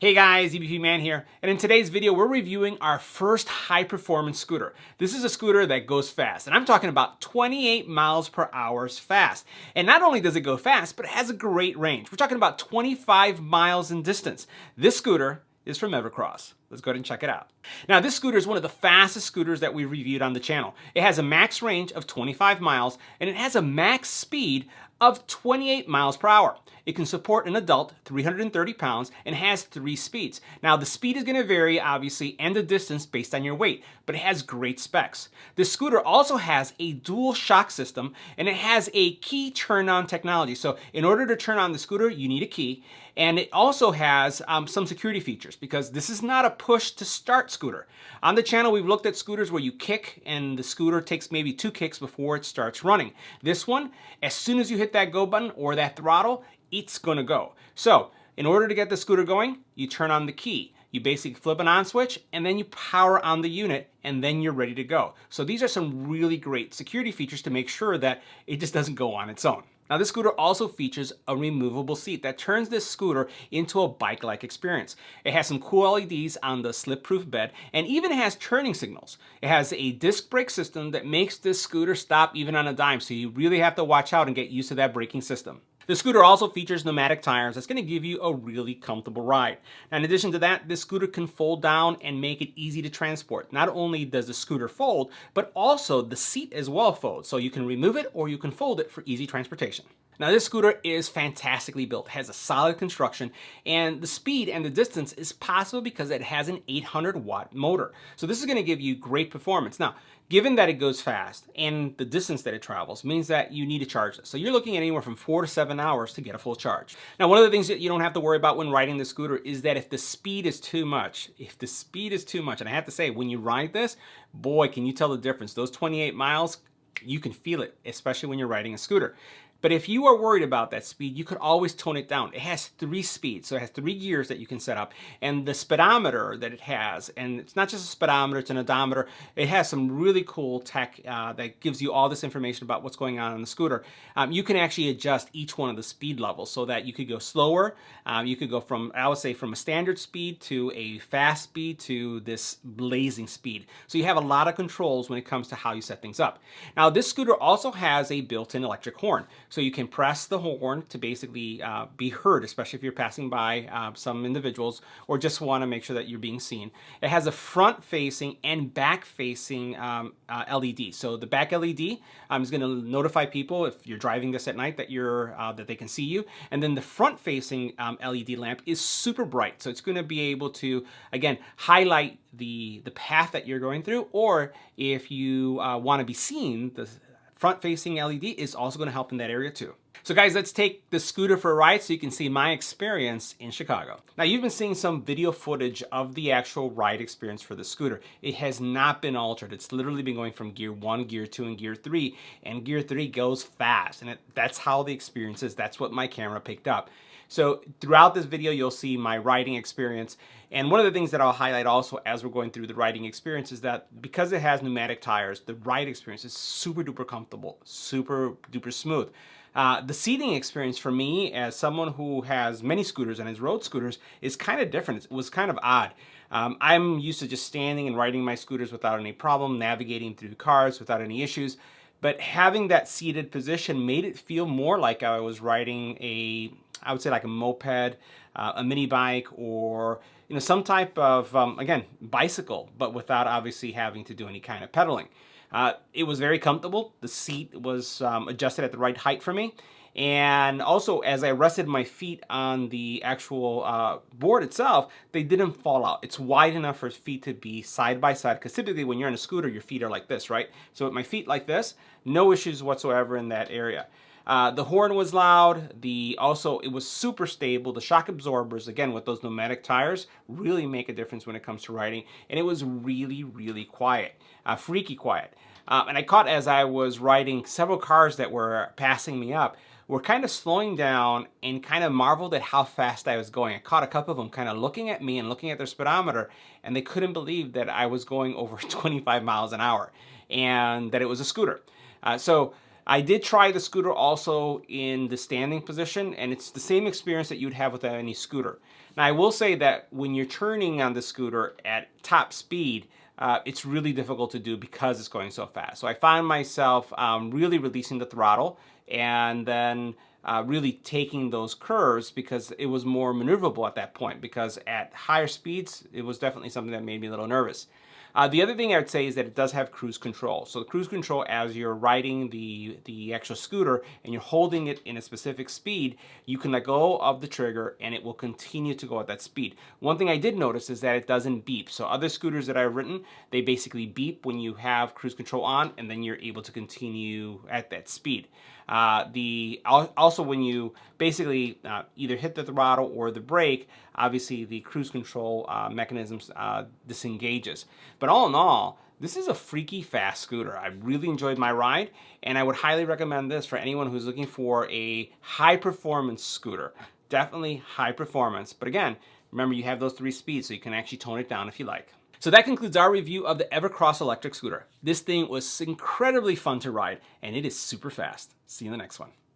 Hey guys, EBPMAN here, and in today's video we're reviewing our first high-performance scooter. This is a scooter that goes fast, and I'm talking about 28 miles per hour fast. And not only does it go fast, but it has a great range. We're talking about 25 miles in distance. This scooter is from EVERCROSS. Let's go ahead and check it out. Now this scooter is one of the fastest scooters that we reviewed on the channel. It has a max range of 25 miles, and it has a max speed of 28 miles per hour. It can support an adult 330 pounds and has 3 speeds. Now the speed is going to vary obviously and the distance based on your weight, but it has great specs. This scooter also has a dual shock system and it has a key turn on technology. So in order to turn on the scooter, you need a key, and it also has some security features because this is not a push to start scooter. On the channel we've looked at scooters where you kick and the scooter takes maybe 2 kicks before it starts running. This one, as soon as you hit that go button or that throttle, it's gonna go. So in order to get the scooter going, you turn on the key. You basically flip an on switch and then you power on the unit and then you're ready to go. So these are some really great security features to make sure that it just doesn't go on its own. Now this scooter also features a removable seat that turns this scooter into a bike-like experience. It has some cool LEDs on the slip-proof bed and even has turning signals. It has a disc brake system that makes this scooter stop even on a dime, so you really have to watch out and get used to that braking system. The scooter also features pneumatic tires that's going to give you a really comfortable ride. Now, in addition to that, this scooter can fold down and make it easy to transport. Not only does the scooter fold, but also the seat as well folds. So you can remove it or you can fold it for easy transportation. Now this scooter is fantastically built, has a solid construction, and the speed and the distance is possible because it has an 800 watt motor. So this is going to give you great performance. Now, given that it goes fast and the distance that it travels means that you need to charge this. So you're looking at anywhere from 4 to 7 hours to get a full charge. Now one of the things that you don't have to worry about when riding the scooter is that if the speed is too much, and I have to say, when you ride this, boy, can you tell the difference. Those 28 miles, you can feel it, especially when you're riding a scooter. But if you are worried about that speed, you could always tone it down. It has 3 speeds, so it has 3 gears that you can set up. And the speedometer that it has, and it's not just a speedometer, it's an odometer. It has some really cool tech that gives you all this information about what's going on the scooter. You can actually adjust each one of the speed levels so that you could go slower. You could go from, I would say, from a standard speed to a fast speed to this blazing speed. So you have a lot of controls when it comes to how you set things up. Now this scooter also has a built-in electric horn. So you can press the horn to basically be heard, especially if you're passing by some individuals or just want to make sure that you're being seen. It has a front-facing and back-facing LED. So the back LED is going to notify people if you're driving this at night that that they can see you. And then the front-facing LED lamp is super bright, so it's going to be able to, again, highlight the path that you're going through. Or if you want to be seen, the front-facing LED is also going to help in that area too. So guys, let's take the scooter for a ride so you can see my experience in Chicago. Now you've been seeing some video footage of the actual ride experience for the scooter. It has not been altered. It's literally been going from gear 1, gear 2, and gear 3. And gear 3 goes fast. And that's how the experience is. That's what my camera picked up. So throughout this video, you'll see my riding experience. And one of the things that I'll highlight also as we're going through the riding experience is that because it has pneumatic tires, the ride experience is super duper comfortable, super duper smooth. The seating experience for me, as someone who has many scooters and has rode scooters, is kind of different. It was kind of odd. I'm used to just standing and riding my scooters without any problem, navigating through cars without any issues. But having that seated position made it feel more like I was riding I would say like a moped, a mini bike, or some type of, again, bicycle, but without obviously having to do any kind of pedaling. It was very comfortable. The seat was adjusted at the right height for me. And also, as I rested my feet on the actual board itself, they didn't fall out. It's wide enough for feet to be side by side, because typically when you're on a scooter, your feet are like this, right? So with my feet like this, no issues whatsoever in that area. The horn was loud. Also, it was super stable. The shock absorbers, again, with those pneumatic tires, really make a difference when it comes to riding. And it was really, really quiet, freaky quiet. And I caught, as I was riding, several cars that were passing me up were kind of slowing down and kind of marveled at how fast I was going. I caught a couple of them kind of looking at me and looking at their speedometer, and they couldn't believe that I was going over 25 miles an hour and that it was a scooter. I did try the scooter also in the standing position, and it's the same experience that you'd have with any scooter. Now, I will say that when you're turning on the scooter at top speed, it's really difficult to do because it's going so fast. So I found myself really releasing the throttle and then really taking those curves because it was more maneuverable at that point, because at higher speeds, it was definitely something that made me a little nervous. The other thing I would say is that it does have cruise control. So the cruise control, as you're riding the actual scooter and you're holding it in a specific speed, you can let go of the trigger and it will continue to go at that speed. One thing I did notice is that it doesn't beep. So other scooters that I've ridden, they basically beep when you have cruise control on, and then you're able to continue at that speed. Also, when you basically either hit the throttle or the brake, obviously the cruise control mechanisms disengages. But all in all, this is a freaky fast scooter. I really enjoyed my ride, and I would highly recommend this for anyone who's looking for a high performance scooter. Definitely high performance, but again, remember you have those 3 speeds, so you can actually tone it down if you like. So that concludes our review of the EVERCROSS electric scooter. This thing was incredibly fun to ride, and it is super fast. See you in the next one.